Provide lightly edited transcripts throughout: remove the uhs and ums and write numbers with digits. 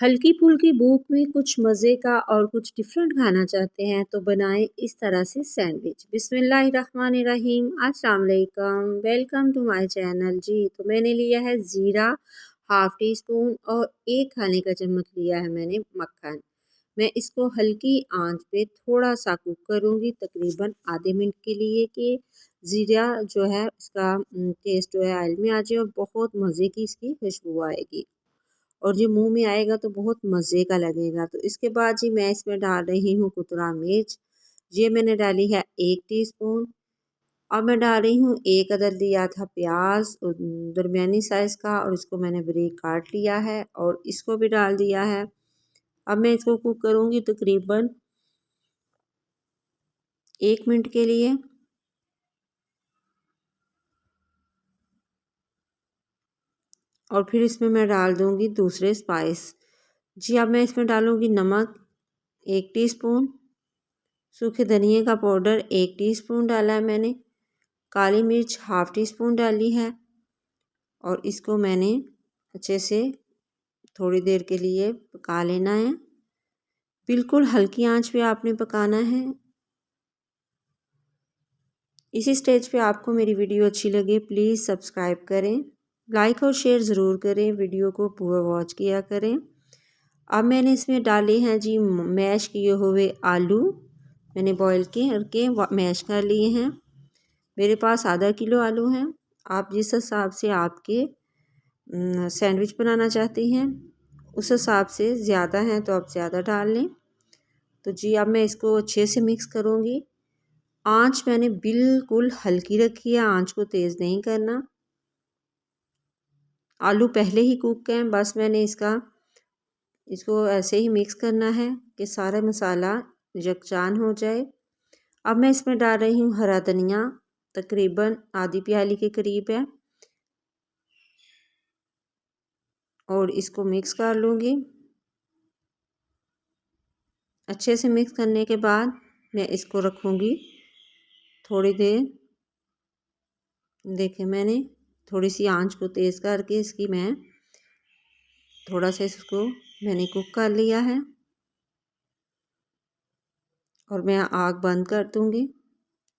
हल्की फुल्की भूख में कुछ मज़े का और कुछ डिफरेंट खाना चाहते हैं तो बनाएं इस तरह से सैंडविच। बिस्मिल्लाहिर्रहमानिर्रहीम, अस्सलाम वालेकुम, वेलकम टू माय चैनल। जी तो मैंने लिया है ज़ीरा हाफ टी स्पून और एक खाने का चम्मच लिया है मैंने मक्खन। मैं इसको हल्की आंच पे थोड़ा सा कुक करूँगी तकरीबन आधे मिनट के लिए कि ज़ीरा जो है उसका टेस्ट जो है ऑयल में आ जाए और बहुत मज़े की इसकी खुशबू आएगी और जो मुंह में आएगा तो बहुत मज़े का लगेगा। तो इसके बाद जी मैं इसमें डाल रही हूँ कुतरा मिर्च। ये मैंने डाली है 1 टीस्पून। अब मैं डाल रही हूँ 1 अदद लिया था प्याज दरमियानी साइज़ का और इसको मैंने बारीक काट लिया है और इसको भी डाल दिया है। अब मैं इसको कुक करूँगी तकरीबन 1 मिनट के लिए। और फिर इसमें मैं डाल दूँगी दूसरे स्पाइस। जी अब मैं इसमें डालूँगी नमक 1 टीस्पून, सूखे धनिए का पाउडर 1 टीस्पून डाला है मैंने, काली मिर्च हाफ टी स्पून डाली है और इसको मैंने अच्छे से थोड़ी देर के लिए पका लेना है। बिल्कुल हल्की आंच पे आपने पकाना है। इसी स्टेज पे आपको मेरी वीडियो अच्छी लगे प्लीज़ सब्सक्राइब करें, लाइक और शेयर ज़रूर करें, वीडियो को पूरा वॉच किया करें। अब मैंने इसमें डाले हैं जी मैश किए हुए आलू, मैंने बॉईल करके मैश कर लिए हैं। मेरे पास आधा किलो आलू हैं। आप जिस हिसाब से आपके सैंडविच बनाना चाहती हैं उस हिसाब से ज़्यादा हैं तो आप ज़्यादा डाल लें। तो जी अब मैं इसको अच्छे से मिक्स करूँगी। आंच मैंने बिल्कुल हल्की रखी है, आंच को तेज़ नहीं करना। आलू पहले ही कुक हैं, बस मैंने इसको ऐसे ही मिक्स करना है कि सारा मसाला यकजान हो जाए। अब मैं इसमें डाल रही हूँ हरा धनिया, तकरीबन आधी प्याली के करीब है और इसको मिक्स कर लूँगी। अच्छे से मिक्स करने के बाद मैं इसको रखूँगी थोड़ी देर। देखिए मैंने थोड़ी सी आंच को तेज़ करके इसकी मैं थोड़ा सा इसको मैंने कुक कर लिया है और मैं आग बंद कर दूँगी।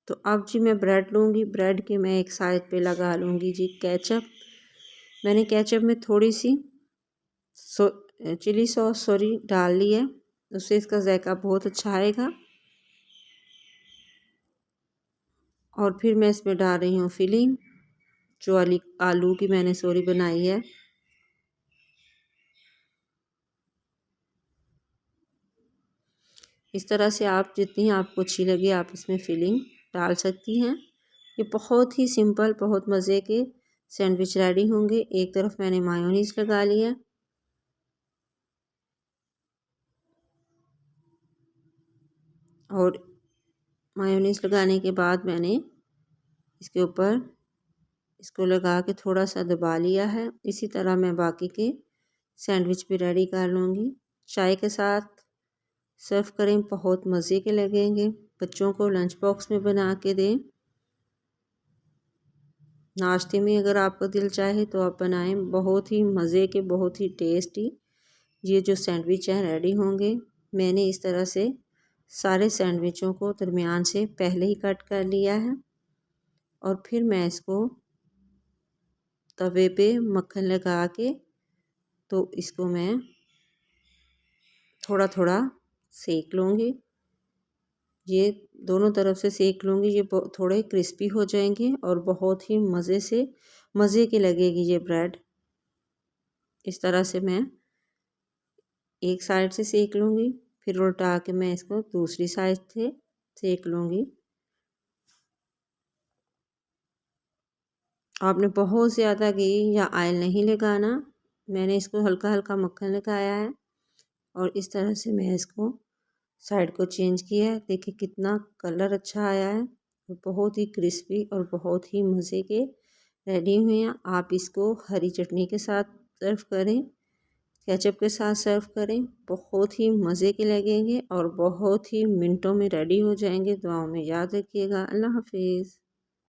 तो अब जी मैं ब्रेड लूँगी, ब्रेड के मैं एक साइड पे लगा लूँगी जी केचप। मैंने केचप में थोड़ी सी चिली सॉस डाल ली है, उससे इसका जायका बहुत अच्छा आएगा। और फिर मैं इसमें डाल रही हूँ फिलिंग जो आलू की मैंने बनाई है। इस तरह से आप जितनी आपको अच्छी लगे आप इसमें फिलिंग डाल सकती हैं। ये बहुत ही सिंपल बहुत मज़े के सैंडविच रेडी होंगे। एक तरफ मैंने मायोनीज लगा लिया और मायोनीज लगाने के बाद मैंने इसके ऊपर इसको लगा के थोड़ा सा दबा लिया है। इसी तरह मैं बाकी के सैंडविच भी रेडी कर लूँगी। चाय के साथ सर्व करें, बहुत मज़े के लगेंगे। बच्चों को लंच बॉक्स में बना के दें। नाश्ते में अगर आपका दिल चाहे तो आप बनाएं, बहुत ही मज़े के बहुत ही टेस्टी ये जो सैंडविच हैं रेडी होंगे। मैंने इस तरह से सारे सैंडविचों को दरमियान से पहले ही कट कर लिया है और फिर मैं इसको तवे पे मक्खन लगा के तो इसको मैं थोड़ा थोड़ा सेक लूँगी। ये दोनों तरफ से सेक लूँगी, ये थोड़े क्रिस्पी हो जाएंगे और बहुत ही मज़े की लगेगी ये ब्रेड। इस तरह से मैं एक साइड से सेक लूँगी, फिर उल्टा के मैं इसको दूसरी साइड से सेक लूँगी। आपने बहुत ज़्यादा घी या ऑयल नहीं लगाना। मैंने इसको हल्का हल्का मक्खन लगाया है और इस तरह से मैं इसको साइड को चेंज किया है। देखिए कितना कलर अच्छा आया है, बहुत ही क्रिस्पी और बहुत ही मज़े के रेडी हुए हैं। आप इसको हरी चटनी के साथ सर्व करें, केचप के साथ सर्व करें, बहुत ही मज़े के लगेंगे और बहुत ही मिनटों में रेडी हो जाएंगे। दुआओं में याद रखिएगा। अल्लाह हाफिज़।